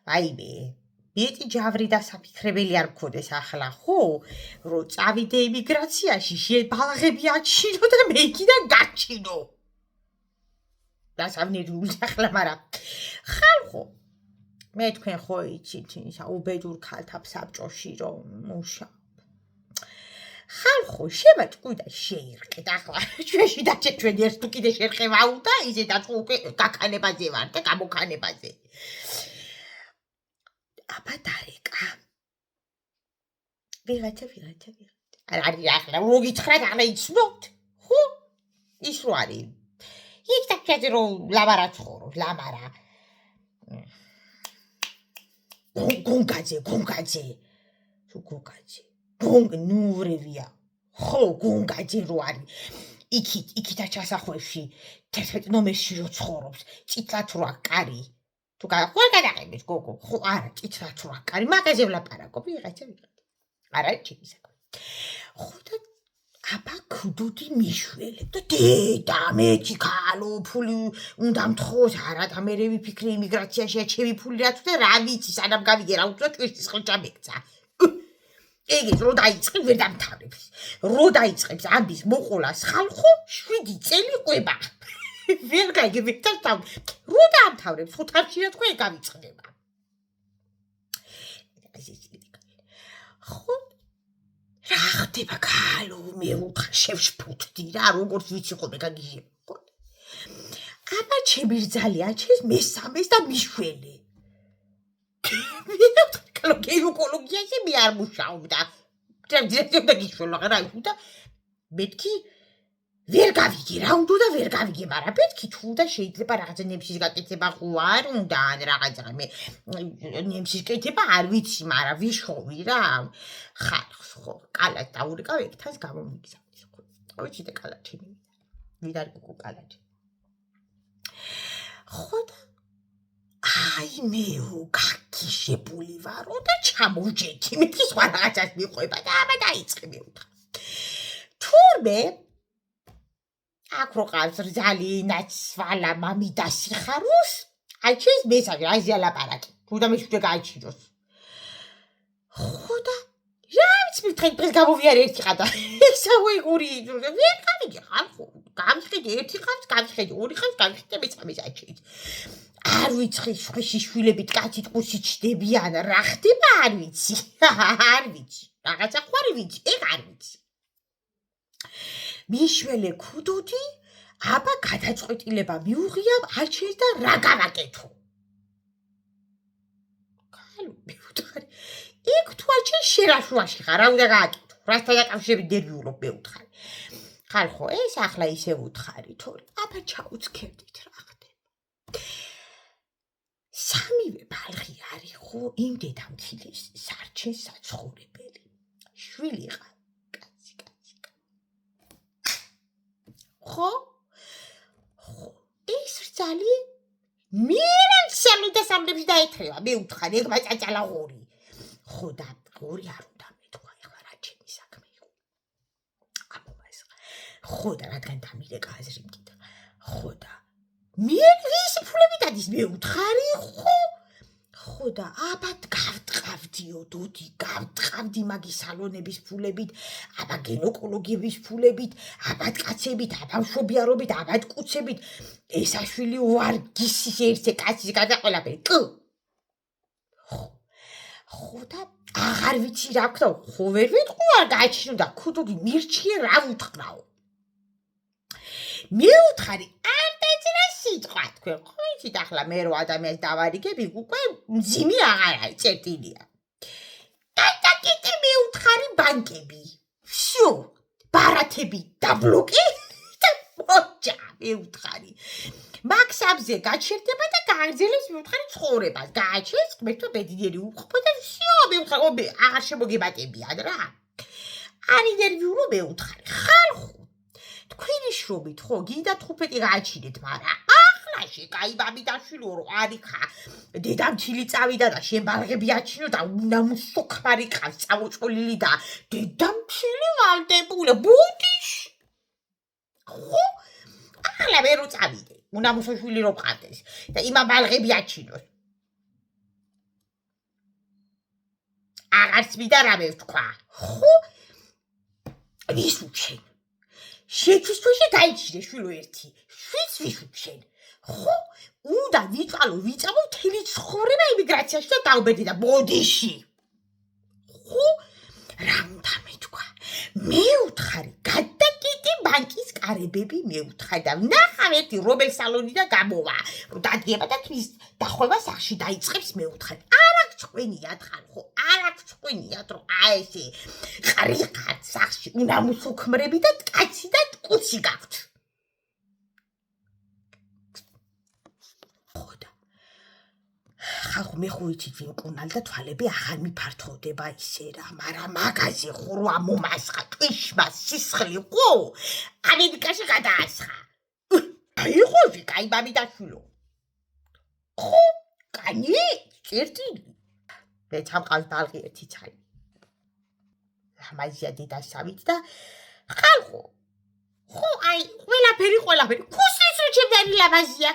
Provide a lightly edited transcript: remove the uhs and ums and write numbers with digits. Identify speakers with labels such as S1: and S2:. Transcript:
S1: ვაიმე მეტი ჯავრი და საფიქრებელი არ მქონდეს ახლა, ხო? რომ წავიდე ემიგრაციაში, ბალაღები აჩინო და მე იქიდან გაჩინო. დასავნერული ახლა, მაგრამ ხალხო, მე თქვენ ხო იცით ისა უბედურ ქალთა საბჭოში რომ მუშაობ. ხალხო, შემაჭყვი და შეირყეთ ახლა. ჩვენში დაჩე ჩვენ ერთ თუ კიდე შერყევა უნდა, ისედაც უკვე გაქანებაზე ვარ და გამოქანებაზე. აბა დარეკა. ვიღაცა. არ არის ახლა მოგიცხრათ, ახლა იცნობთ, ხო? ის რო არის. იქ დაჭერე რომ ლამარა ცხოვრობს, ლამარა. გონგაძე. ნუვრევია. ხო, გონგაძე რო არის. იქითა ჩასახვევში 11 ნომერში რო ცხოვრობს, წითლად რო აკარი. თუ ხوار გადაყენებს გოგო, ხო არა, წითლად რო აკარი, მაგაზე ვლაპარაკობ, ვიღაცა. არა, ჩემი საქმე. ხო და აბა ქუდუდი მიშველებ და დედა მეჩი ქალო ფული უნდა მთხოვს, არა და მე ვიფიქრე იმიგრაციაში ჩემი ფული რა თუ და რა ვიცი, სანამ გავიგე რა უწვა ჭვიშის ხლჭა მეკცა. ეგეც რო დაიწყებს ვერ დამთავრებს. რო დაიწყებს ამის მოყოლას ხალხო 7 წელი ყვება. ვერ გაიგებ და რო დამთავრებს 5 თვეში რა თქვენ გავიწყდება. ხო რა ხდება ქალო მე უთხარ შევშფუთდი რა როგორც ვიცი ხოლმე გაგიჟებ. აბა ჩემი რძალია ჩემს მესამეს და მიშველი. კალო გეიკოლოგიაში მე არ მუშაობდა. ძებძებ და გიშველო რა იყო და მეთქი ვერ გავიგე რა უნდა და ვერ გავიგე, მაგრამ მეთქი თუ და შეიძლება რაღაცა ნემსის გაკეთება ხო არ უნდა ან რაღაცა მე ნემსის კეთება არ ვიცი, მაგრამ ვიშოვი რა. ხალხს ხო კალათ დაურეკავ ეგთანს გამომიგზავნის ხო. ვიცი და კალათი ვიდარ კუკუ კალათი. ხო და აი მე გაქიშებული ვარო და ჩამოვჯექი მეთქი სხვა რაღაცას მიყვება და აბა დაიწყე მე უთხრა. თურმე აქ რო ყავს რძალი ნაცვალა მამიდა სიხაროს, აი ჩემს მესამე აზია ლაპარაკი. თუ და მეშვიდე გაიჩინოს. ხო და რა ვიცი დღეს გამოვიარე ერთი ყადა. ესავე გური ვერ გავიგე ხალხო. გამიხედე ერთი ხავს, გამიხედე ორი ხავს, გამიხედე მესამე საჩით. არ ვიცი შვილებით კაცი ტყუსი ჩდებიან რა ხდება არ ვიცი. არ ვიცი. რაღაცა ხوارი ვიცი, ეგ არ ვიცი. მიშველე ქუდუდი აბა გადაწყვეტილება მიუღია აჩეს და რა გავაკეთო. კალო მე ვუთხარი. იქ თუ აჩეს შერაშუაში ხარ, რა უნდა გააკეთო. რასთან დაკავშირებით ნერვიულობ მე ვუთხარი. ხალხო ეს ახლა ისე ვუთხარი, თორე აბა ჩაუცქებდით რა ხდება. სამივე ბალღი არის ხო იმ დედამთილის სარჩენ საცხოვრებელი. შვილი ყა. ხო? ეს რძალი მერან სამლებში დაეთრევა, მე ვუთხარი, ეგ მაწაჭალა ღორი. ხო და ღორი არ უნდა მეთქვა, ეხლა რა ჩემი საქმე იყო. აბობას. ხო და რადგან დამირეკა აზრი მკითხა. ხო და მე ვისი ფულები დადის მე ვუთხარი, ხო? ხო და აბა გავტყავდიო დოდი, გავტყავდი მაგის სალონების ფულებით, აბა გინეკოლოგების ფულებით, აბა კაცებით, აბა მშობიარობით, აბა კუცებით. ესაშვილი ვარგისის ერთზე კაცის გადაყოლაფერი. ხო და აღარ ვიცი რა ქნა, ხო ვერ ვიტყვი არ გაჩინო და ქუდუდი მირჩიე რა ვუთხრაო. მე ვუთხარი არ დაწერა სიტყვა თქვენ ხო იცით ახლა მე რო ადამიანს დავარიგები უკვე მძიმი აღარ არის წერტილია. და კიდე მე ვუთხარი ბანკები. всё, ბარათები დაბლოკე და მოჭა მე ვუთხარი. მაქსაბზე გაჩერდება და გააგრძელებს მე ვუთხარი ცხოვრებას. გააჩერს ღმერთო ბედნიერი უყოფო და всё მე ვუთხარი აღარ შემოგებატებიან რა. არ ინტერვიულო მე ვუთხარი. ხალხო თქვენი შრომით ხო გინდა 15 გააჩინეთ, მაგრამ ახლა შეკაიბამიდაშვილო რო არიქა დედამთილი წავიდა და შენ ბალღები აჩინო და უნამუსო ქმარი ყავს წამოწოლილი და დედამთილი ვალდებულა ბუდიშ. ხო ახლა მე რო წავიდე უნამუსო შვილი რო ყავდეს და იმა ბალღები აჩინოს. აღარც მინდა რამე ვთქვა. ხო? ვის უჩენ? შეჩვისში გაიჩინე შვილო ერთი. შვიდს ვის უჩენ? ხო? უნდა ვიწამო მთელი ცხოვრება იმიგრაციაში და დავბედი და ბოდიში. ხო? რა უნდა მეთქვა? მეუთხარი გადაკეტი ბანკის კარებები მეუთხარ და ვნახავ ერთი რომელ სალონიდან გამოვა რომ დადგება და თვის დახვევა სახში დაიწყებს მეუთხარ. არ აქვს ჭკვენიათ ხალხო, არ აქვს ჭკვენიათ რომ აი ესე ყრიხარ სახში უნდა მოსოქმრები და კაცი და კუცი გაქვთ. ხოდა ხალხო მე ხო იცით ვინ კუნალ და თვალები აღარ მიფართოვდება ისე რა, მაგრამ მაგაზე ხურვა მომასხა ტვიშმა სისხლი ყო ამერიკაში გადაასხა. აიღო კაი ბაბიდაშვილო. ხო, კანი, წერტილი. მე ჩამყავს ბალღი ერთი ცალი. ამაზია დედასავით და ხალხო. ხო, აი, ყველაფერი, ქუსლის უჩემდანი ლამაზია.